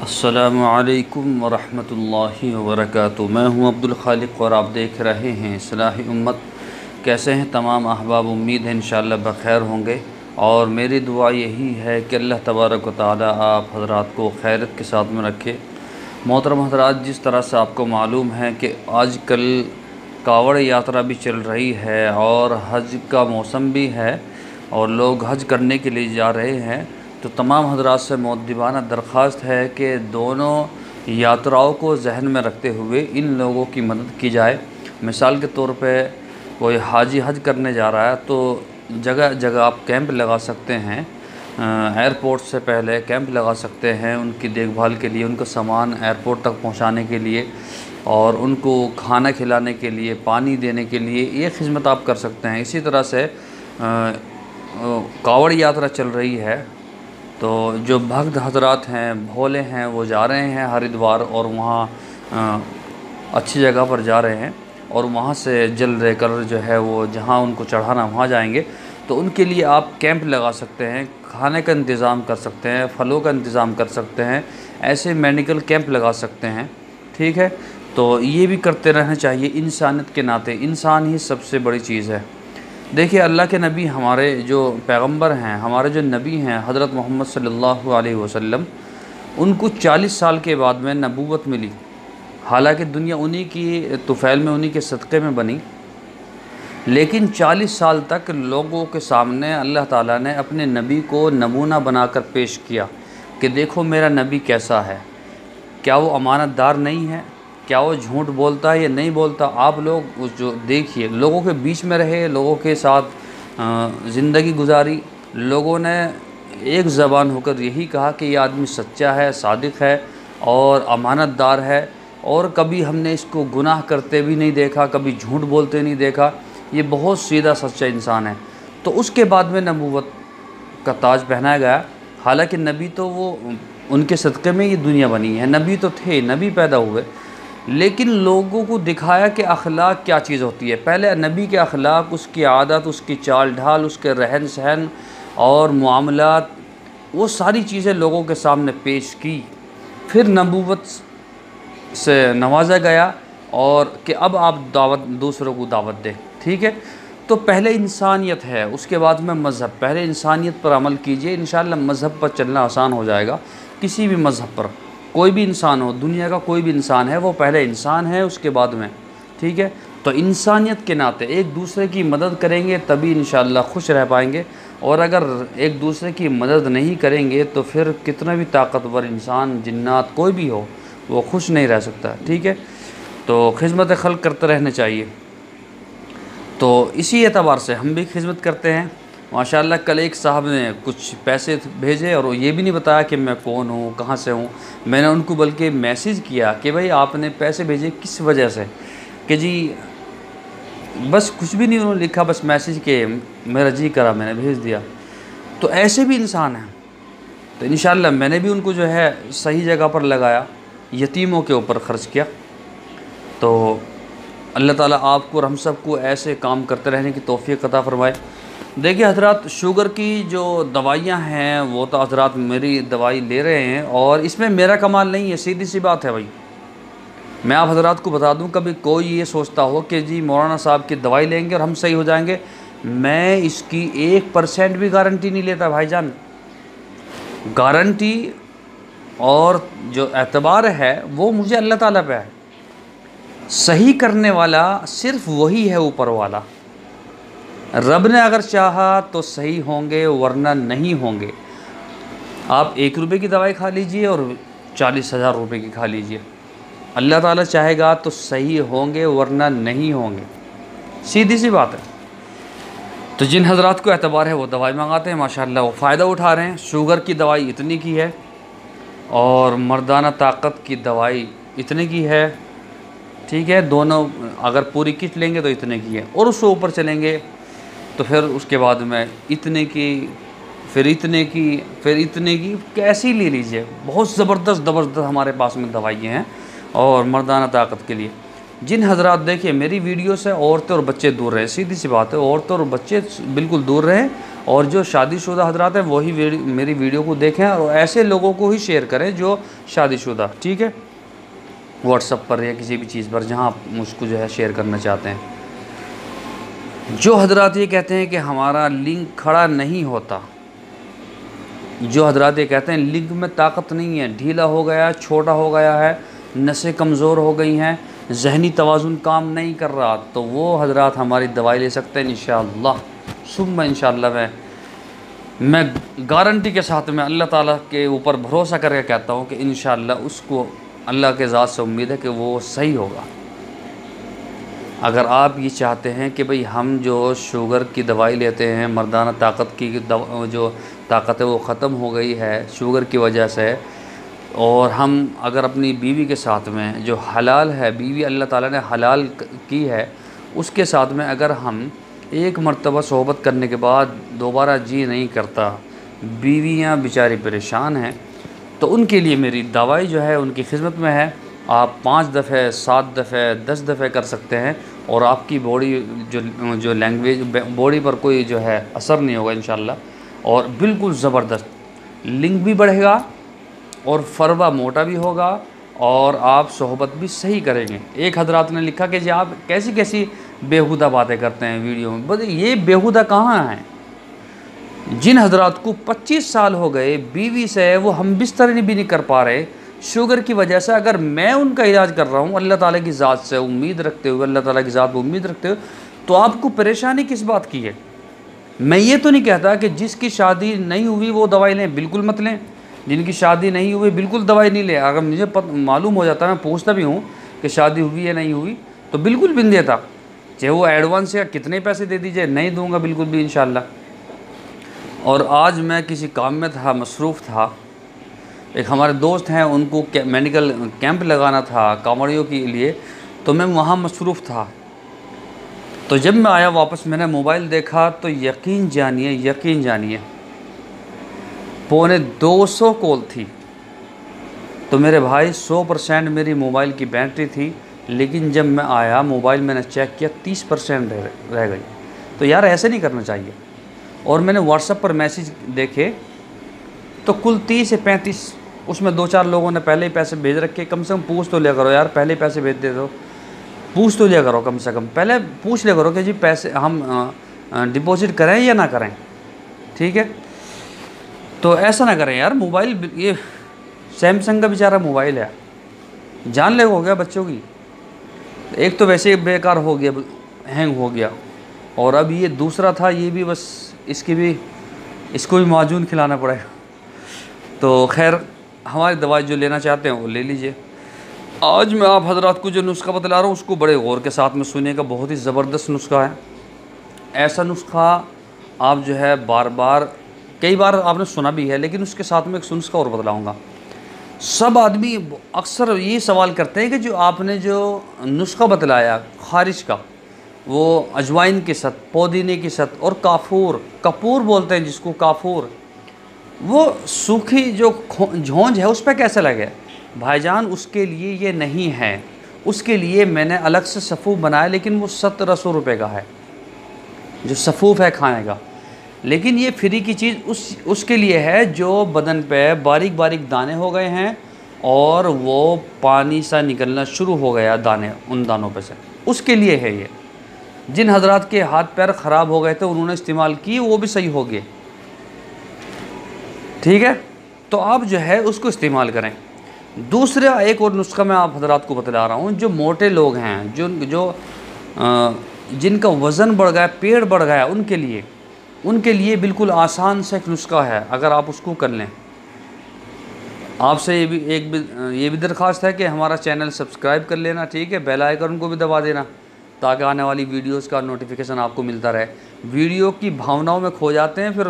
अस्सलामु अलैकुम वरहमतुल्लाहि वबरकातुहू। मैं हूं अब्दुल खालिक और आप देख रहे हैं इस्लाह उम्मत। कैसे हैं तमाम अहबाब? उम्मीद है इंशाअल्लाह बख़ैर होंगे और मेरी दुआ यही है कि अल्लाह तबारक व तआला आप हज़रात को खैरियत के साथ में रखे। मोहतरम हज़रात, जिस तरह से आपको मालूम है कि आजकल कावड़ यात्रा भी चल रही है और हज का मौसम भी है और लोग हज करने के लिए जा रहे हैं, तो तमाम हज़रात से मुअद्दिबाना दरख्वास्त है कि दोनों यात्राओं को जहन में रखते हुए इन लोगों की मदद की जाए। मिसाल के तौर पे कोई हाजी हज करने जा रहा है तो जगह जगह आप कैंप लगा सकते हैं। एयरपोर्ट से पहले कैंप लगा सकते हैं उनकी देखभाल के लिए, उनका सामान एयरपोर्ट तक पहुंचाने के लिए और उनको खाना खिलाने के लिए, पानी देने के लिए, ये खिदमत आप कर सकते हैं। इसी तरह से कावड़ यात्रा चल रही है तो जो भक्त हजरात हैं, भोले हैं, वो जा रहे हैं हरिद्वार और वहाँ अच्छी जगह पर जा रहे हैं और वहाँ से जल लेकर जो है वो जहाँ उनको चढ़ाना वहाँ जाएंगे। तो उनके लिए आप कैंप लगा सकते हैं, खाने का इंतज़ाम कर सकते हैं, फलों का इंतज़ाम कर सकते हैं, ऐसे मेडिकल कैंप लगा सकते हैं। ठीक है, तो ये भी करते रहना चाहिए। इंसानियत के नाते इंसान ही सबसे बड़ी चीज़ है। देखिए, अल्लाह के नबी, हमारे जो पैगंबर हैं, हमारे जो नबी हैं हज़रत मोहम्मद सल्लल्लाहु अलैहि वसल्लम, उनको 40 साल के बाद में नबूवत मिली। हालांकि दुनिया उन्हीं की तुफ़ैल में, उन्हीं के सदक़े में बनी, लेकिन 40 साल तक लोगों के सामने अल्लाह ताला ने अपने नबी को नमूना बनाकर पेश किया कि देखो मेरा नबी कैसा है। क्या वो अमानतदार नहीं है? क्या वो झूठ बोलता है या नहीं बोलता? आप लोग उस जो देखिए, लोगों के बीच में रहे, लोगों के साथ ज़िंदगी गुजारी, लोगों ने एक ज़बान होकर यही कहा कि ये आदमी सच्चा है, सादिक है और अमानतदार है और कभी हमने इसको गुनाह करते भी नहीं देखा, कभी झूठ बोलते नहीं देखा, ये बहुत सीधा सच्चा इंसान है। तो उसके बाद में नबूवत का ताज पहनाया गया। हालांकि नबी तो वो उनके सदक़े में ये दुनिया बनी है, नबी तो थे, नबी पैदा हुए, लेकिन लोगों को दिखाया कि अखलाक क्या चीज़ होती है। पहले नबी के अखलाक, उसकी आदत, उसकी चाल ढाल, उसके रहन सहन और मामलात, वो सारी चीज़ें लोगों के सामने पेश की। फिर नबूवत से नवाजा गया और कि अब आप दावत, दूसरों को दावत दें। ठीक है, तो पहले इंसानियत है, उसके बाद में मज़हब। पहले इंसानियत पर अमल कीजिए, इंशाअल्लाह मज़हब पर चलना आसान हो जाएगा। किसी भी मज़हब पर कोई भी इंसान हो, दुनिया का कोई भी इंसान है, वो पहले इंसान है, उसके बाद में। ठीक है, तो इंसानियत के नाते एक दूसरे की मदद करेंगे तभी इंशाअल्लाह खुश रह पाएंगे। और अगर एक दूसरे की मदद नहीं करेंगे तो फिर कितना भी ताकतवर इंसान, जिन्नात, कोई भी हो, वो खुश नहीं रह सकता। ठीक है, तो खिदमत खल्क़ करते रहने चाहिए। तो इसी एतबार से हम भी खिदमत करते हैं। माशाअल्लाह, कल एक साहब ने कुछ पैसे भेजे और ये भी नहीं बताया कि मैं कौन हूँ, कहाँ से हूँ। मैंने उनको बल्कि मैसेज किया कि भाई आपने पैसे भेजे किस वजह से, कि जी बस कुछ भी नहीं उन्होंने लिखा, बस मैसेज के मेरा जी करा, मैंने भेज दिया। तो ऐसे भी इंसान हैं। तो इंशाअल्लाह मैंने भी उनको जो है सही जगह पर लगाया, यतीमों के ऊपर ख़र्च किया। तो अल्लाह ताला आपको और हम सबको ऐसे काम करते रहने की तौफ़ीक़ अता फ़रमाए। देखिए हज़रात, शुगर की जो दवाइयाँ हैं वो तो हज़रात मेरी दवाई ले रहे हैं और इसमें मेरा कमाल नहीं है, सीधी सी बात है भाई। मैं आप हज़रात को बता दूं, कभी कोई ये सोचता हो कि जी मौलाना साहब की दवाई लेंगे और हम सही हो जाएंगे, मैं इसकी 1% भी गारंटी नहीं लेता भाईजान। गारंटी और जो एतबार है वो मुझे अल्लाह ताला पे है। सही करने वाला सिर्फ वही है, ऊपर वाला। रब ने अगर चाहा तो सही होंगे, वरना नहीं होंगे। आप 1 रुपये की दवाई खा लीजिए और 40,000 रुपये की खा लीजिए, अल्लाह ताला चाहेगा तो सही होंगे, वरना नहीं होंगे। सीधी सी बात है। तो जिन हज़रात को एतबार है वो दवाई मंगाते हैं, माशाअल्लाह वो फ़ायदा उठा रहे हैं। शुगर की दवाई इतनी की है और मर्दाना ताकत की दवाई इतने की है। ठीक है, दोनों अगर पूरी किट लेंगे तो इतने की है और उससे ऊपर चलेंगे तो फिर उसके बाद में इतने की, फिर इतने की, फिर इतने की, कैसी ले लीजिए। बहुत ज़बरदस्त हमारे पास में दवाइयाँ हैं और मर्दाना ताकत के लिए। जिन हजरात, देखिए मेरी वीडियो से औरतें और बच्चे दूर रहें, सीधी सी बात है, औरतें और बच्चे बिल्कुल दूर रहें, और जो शादीशुदा हजरात हैं वही मेरी वीडियो को देखें, और ऐसे लोगों को ही शेयर करें जो शादीशुदा, ठीक है, व्हाट्सएप पर या किसी भी चीज़ पर जहां आप मुझको जो है शेयर करना चाहते हैं। जो हजरात ये कहते हैं कि हमारा लिंक खड़ा नहीं होता, जो हजरात ये कहते हैं लिंक में ताकत नहीं है, ढीला हो गया, छोटा हो गया है, नसें कमज़ोर हो गई हैं, जहनी तवाज़ुन काम नहीं कर रहा, तो वो हजरात हमारी दवाई ले सकते हैं इंशाअल्लाह सुम्मा इंशाअल्लाह। मैं गारंटी के साथ में अल्लाह ताला के ऊपर भरोसा करके कहता हूँ कि इंशाअल्लाह उसको अल्लाह के ज़ात से उम्मीद है कि वो सही होगा। अगर आप ये चाहते हैं कि भाई हम जो शुगर की दवाई लेते हैं, मर्दाना ताकत की जो ताकत है वो ख़त्म हो गई है शुगर की वजह से, और हम अगर अपनी बीवी के साथ में जो हलाल है, बीवी अल्लाह ताला ने हलाल की है, उसके साथ में अगर हम एक मर्तबा सोहबत करने के बाद दोबारा जी नहीं करता, बीवियां बेचारी परेशान हैं, तो उनके लिए मेरी दवाई जो है उनकी खिदमत में है। आप 5 दफ़े, 7 दफ़े, 10 दफ़े कर सकते हैं, और आपकी बॉडी जो लैंग्वेज बॉडी पर कोई जो है असर नहीं होगा इंशाल्लाह, और बिल्कुल ज़बरदस्त लिंक भी बढ़ेगा और फरवा मोटा भी होगा, और आप सोहबत भी सही करेंगे। एक हजरात ने लिखा कि जी आप कैसी कैसी बेहुदा बातें करते हैं वीडियो में, बोले ये बेहुदा कहाँ हैं? जिन हजरात को 25 साल हो गए बीवी से वो हम बिस्तर भी नहीं कर पा रहे शुगर की वजह से, अगर मैं उनका इलाज कर रहा हूँ अल्लाह ताला की ज़ात से उम्मीद रखते हुए, अल्लाह ताला की ज़ात पर उम्मीद रखते हुए, तो आपको परेशानी किस बात की है? मैं ये तो नहीं कहता कि जिसकी शादी नहीं हुई वो दवाई लें, बिल्कुल मत लें। जिनकी शादी नहीं हुई बिल्कुल दवाई नहीं लें। अगर मुझे मालूम हो जाता, मैं पूछता भी हूँ कि शादी हुई या नहीं हुई, तो बिल्कुल भी नहीं देता, चाहे वो एडवांस या कितने पैसे दे दीजिए, नहीं दूंगा बिल्कुल भी इंशाल्लाह। और आज मैं किसी काम में था, मसरूफ़ था, एक हमारे दोस्त हैं उनको मेडिकल कैंप लगाना था कांवड़ियों के लिए, तो मैं वहाँ मसरूफ़ था। तो जब मैं आया वापस, मैंने मोबाइल देखा तो यकीन जानिए पौने 200 कॉल थी। तो मेरे भाई 100% मेरी मोबाइल की बैटरी थी, लेकिन जब मैं आया मोबाइल मैंने चेक किया 30% रह गई। तो यार ऐसे नहीं करना चाहिए। और मैंने व्हाट्सएप पर मैसेज देखे तो कुल 30 से 35, उसमें 2-4 लोगों ने पहले ही पैसे भेज रखे। कम से कम पूछ तो लिया करो यार, पहले ही पैसे भेज दे दो, पूछ तो लिया करो, कम से कम पहले पूछ लिया करो कि जी पैसे हम डिपॉजिट करें या ना करें, ठीक है? तो ऐसा ना करें यार। मोबाइल ये सैमसंग का बेचारा मोबाइल है, जानलेवा हो गया बच्चों की। एक तो वैसे बेकार हो गया, हैंग हो गया, और अब ये दूसरा था, ये भी बस इसको भी माजून खिलाना पड़ेगा। तो खैर हमारी दवाई जो लेना चाहते हैं वो ले लीजिए। आज मैं आप हजरात को जो नुस्खा बतला रहा हूँ उसको बड़े गौर के साथ में सुनिएगा, बहुत ही ज़बरदस्त नुस्खा है। ऐसा नुस्खा आप जो है कई बार आपने सुना भी है, लेकिन उसके साथ में एक नुस्खा और बतलाऊँगा। सब आदमी अक्सर ये सवाल करते हैं कि जो आपने जो नुस्खा बतलाया खारिज का, वो अजवाइन के साथ, पुदीने के साथ और कपूर बोलते हैं जिसको, काफूर, वो सूखी जो झोंझ है उस पर कैसे लगे? भाईजान उसके लिए ये नहीं है, उसके लिए मैंने अलग से सफ़ूफ बनाया, लेकिन वो 1700 रुपये का है जो सफ़ूफ है खाने का। लेकिन ये फ्री की चीज़ उसके लिए है जो बदन पे बारीक बारीक दाने हो गए हैं और वो पानी सा निकलना शुरू हो गया दाने, उन दानों पे से, उसके लिए है ये। जिन हजरात के हाथ पैर ख़राब हो गए थे उन्होंने इस्तेमाल की, वो भी सही हो गए, ठीक है? तो आप जो है उसको इस्तेमाल करें। दूसरा एक और नुस्खा मैं आप हजरात को बतला रहा हूँ। जो मोटे लोग हैं, जिनका वज़न बढ़ गया, पेट बढ़ गया, उनके लिए बिल्कुल आसान सा एक नुस्खा है, अगर आप उसको कर लें। आपसे ये भी दरख्वास्त है कि हमारा चैनल सब्सक्राइब कर लेना, ठीक है? बेल आइकन को भी दबा देना ताकि आने वाली वीडियोस का नोटिफिकेशन आपको मिलता रहे। वीडियो की भावनाओं में खो जाते हैं, फिर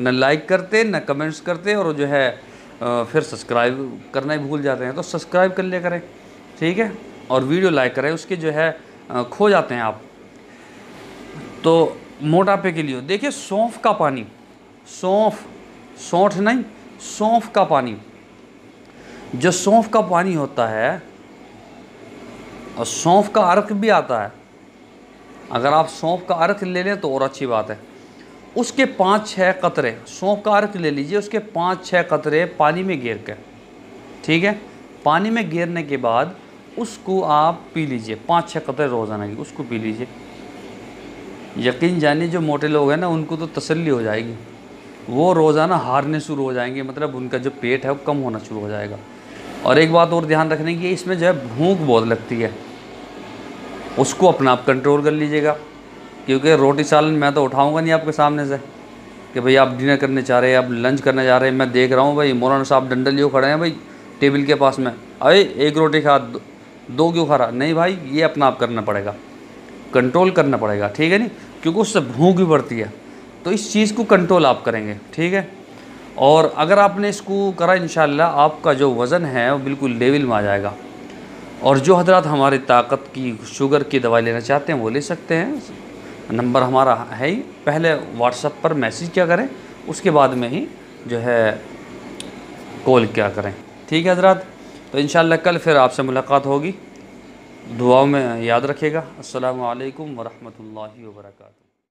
न लाइक करते न कमेंट्स करते, और जो है फिर सब्सक्राइब करना ही भूल जाते हैं। तो सब्सक्राइब कर लिया करें, ठीक है? और वीडियो लाइक करें, उसके जो है खो जाते हैं आप। तो मोटापे के लिए देखिए सौंफ का पानी, सौंठ नहीं, सौंफ का पानी, जो सौंफ का पानी होता है और सौंफ का अर्क भी आता है, अगर आप सौंफ का अर्क ले लें तो और अच्छी बात है। उसके 5-6 कतरे, सौंफ का अर्क ले लीजिए, उसके 5-6 कतरे पानी में गेर के, ठीक है, पानी में गेरने के बाद उसको आप पी लीजिए, 5-6 कतरे रोज़ाना की उसको पी लीजिए। यकीन जानिए जो मोटे लोग हैं ना उनको तो तसल्ली हो जाएगी, वो रोज़ाना हारने शुरू हो जाएंगे, मतलब उनका जो पेट है वो कम होना शुरू हो जाएगा। और एक बात और ध्यान रखने की, इसमें जो है भूख बहुत लगती है, उसको अपना आप कंट्रोल कर लीजिएगा, क्योंकि रोटी सालन मैं तो उठाऊंगा नहीं आपके सामने से कि भाई आप डिनर करने चाह रहे हैं, आप लंच करने जा रहे हैं। मैं देख रहा हूँ भाई मौलाना साहब डंडल लिए खड़े हैं भाई टेबल के पास में, अरे एक रोटी खा, दो क्यों खा रहा, नहीं भाई ये अपना आप करना पड़ेगा, कंट्रोल करना पड़ेगा, ठीक है नहीं, क्योंकि उससे भूख भी बढ़ती है। तो इस चीज़ को कंट्रोल आप करेंगे, ठीक है। और अगर आपने इसको करा इंशाल्लाह आपका जो वज़न है वो बिल्कुल लेवल में आ जाएगा। और जो हजरात हमारी ताकत की शुगर की दवाई लेना चाहते हैं वो ले सकते हैं, नंबर हमारा है ही, पहले व्हाट्सएप पर मैसेज क्या करें, उसके बाद में ही जो है कॉल क्या करें, ठीक है हजरात। तो इंशाल्लाह कल फिर आपसे मुलाकात होगी, दुआओं में याद रखिएगा। अस्सलामु अलैकुम वरहमतुल्लाहि वबरकातुहू।